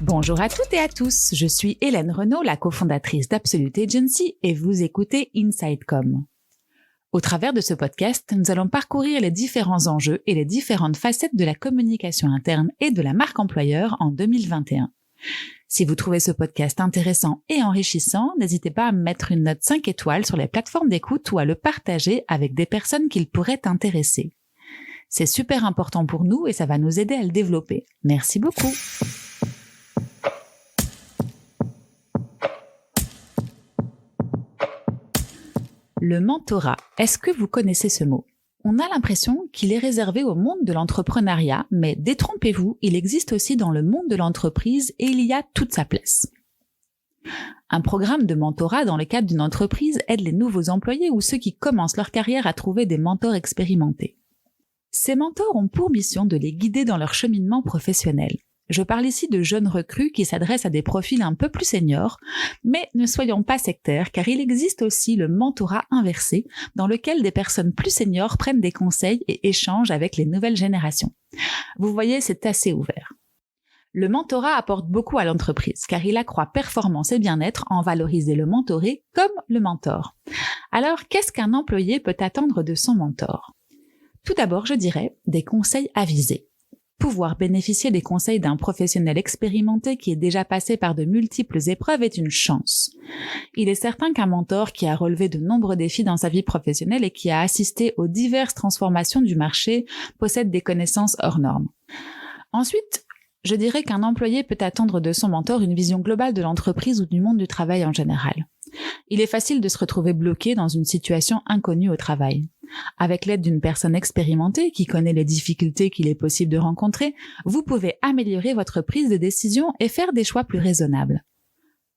Bonjour à toutes et à tous, je suis Hélène Renaud, la cofondatrice d'Absolute Agency et vous écoutez InsideCom. Au travers de ce podcast, nous allons parcourir les différents enjeux et les différentes facettes de la communication interne et de la marque employeur en 2021. Si vous trouvez ce podcast intéressant et enrichissant, n'hésitez pas à mettre une note 5 étoiles sur les plateformes d'écoute ou à le partager avec des personnes qu'il pourrait intéresser. C'est super important pour nous et ça va nous aider à le développer. Merci beaucoup. Le mentorat, est-ce que vous connaissez ce mot ? On a l'impression qu'il est réservé au monde de l'entrepreneuriat, mais détrompez-vous, il existe aussi dans le monde de l'entreprise et il y a toute sa place. Un programme de mentorat dans le cadre d'une entreprise aide les nouveaux employés ou ceux qui commencent leur carrière à trouver des mentors expérimentés. Ces mentors ont pour mission de les guider dans leur cheminement professionnel. Je parle ici de jeunes recrues qui s'adressent à des profils un peu plus seniors, mais ne soyons pas sectaires car il existe aussi le mentorat inversé dans lequel des personnes plus seniors prennent des conseils et échangent avec les nouvelles générations. Vous voyez, c'est assez ouvert. Le mentorat apporte beaucoup à l'entreprise car il accroît performance et bien-être en valoriser le mentoré comme le mentor. Alors, qu'est-ce qu'un employé peut attendre de son mentor ? Tout d'abord, je dirais des conseils avisés. Pouvoir bénéficier des conseils d'un professionnel expérimenté qui est déjà passé par de multiples épreuves est une chance. Il est certain qu'un mentor qui a relevé de nombreux défis dans sa vie professionnelle et qui a assisté aux diverses transformations du marché possède des connaissances hors normes. Ensuite, je dirais qu'un employé peut attendre de son mentor une vision globale de l'entreprise ou du monde du travail en général. Il est facile de se retrouver bloqué dans une situation inconnue au travail. Avec l'aide d'une personne expérimentée qui connaît les difficultés qu'il est possible de rencontrer, vous pouvez améliorer votre prise de décision et faire des choix plus raisonnables.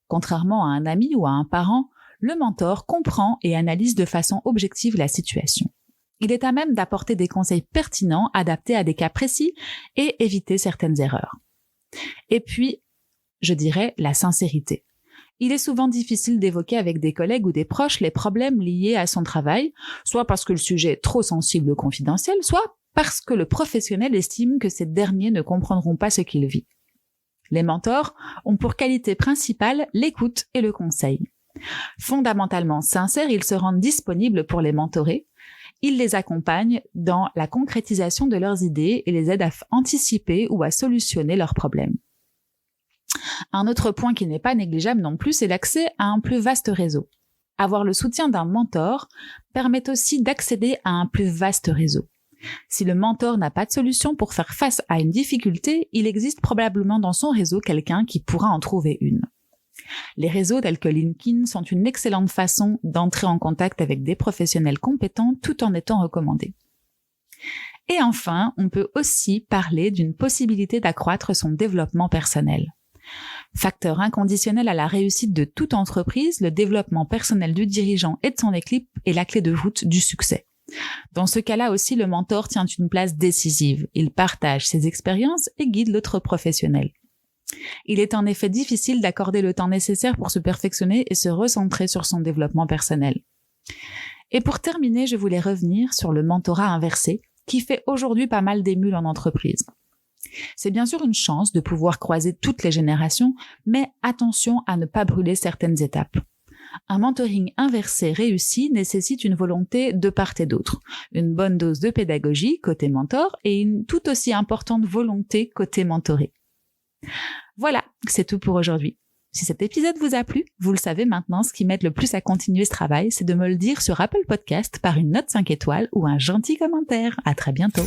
Contrairement à un ami ou à un parent, le mentor comprend et analyse de façon objective la situation. Il est à même d'apporter des conseils pertinents adaptés à des cas précis et éviter certaines erreurs. Et puis, je dirais la sincérité. Il est souvent difficile d'évoquer avec des collègues ou des proches les problèmes liés à son travail, soit parce que le sujet est trop sensible ou confidentiel, soit parce que le professionnel estime que ces derniers ne comprendront pas ce qu'il vit. Les mentors ont pour qualité principale l'écoute et le conseil. Fondamentalement sincères, ils se rendent disponibles pour les mentorer. Ils les accompagnent dans la concrétisation de leurs idées et les aident à anticiper ou à solutionner leurs problèmes. Un autre point qui n'est pas négligeable non plus, c'est l'accès à un plus vaste réseau. Avoir le soutien d'un mentor permet aussi d'accéder à un plus vaste réseau. Si le mentor n'a pas de solution pour faire face à une difficulté, il existe probablement dans son réseau quelqu'un qui pourra en trouver une. Les réseaux tels que LinkedIn sont une excellente façon d'entrer en contact avec des professionnels compétents tout en étant recommandés. Et enfin, on peut aussi parler d'une possibilité d'accroître son développement personnel. Facteur inconditionnel à la réussite de toute entreprise, le développement personnel du dirigeant et de son équipe est la clé de voûte du succès. Dans ce cas-là aussi, le mentor tient une place décisive. Il partage ses expériences et guide l'autre professionnel. Il est en effet difficile d'accorder le temps nécessaire pour se perfectionner et se recentrer sur son développement personnel. Et pour terminer, je voulais revenir sur le mentorat inversé, qui fait aujourd'hui pas mal d'émules en entreprise. C'est bien sûr une chance de pouvoir croiser toutes les générations, mais attention à ne pas brûler certaines étapes. Un mentoring inversé réussi nécessite une volonté de part et d'autre, une bonne dose de pédagogie côté mentor et une tout aussi importante volonté côté mentoré. Voilà, c'est tout pour aujourd'hui. Si cet épisode vous a plu, vous le savez maintenant, ce qui m'aide le plus à continuer ce travail, c'est de me le dire sur Apple Podcast par une note 5 étoiles ou un gentil commentaire. À très bientôt.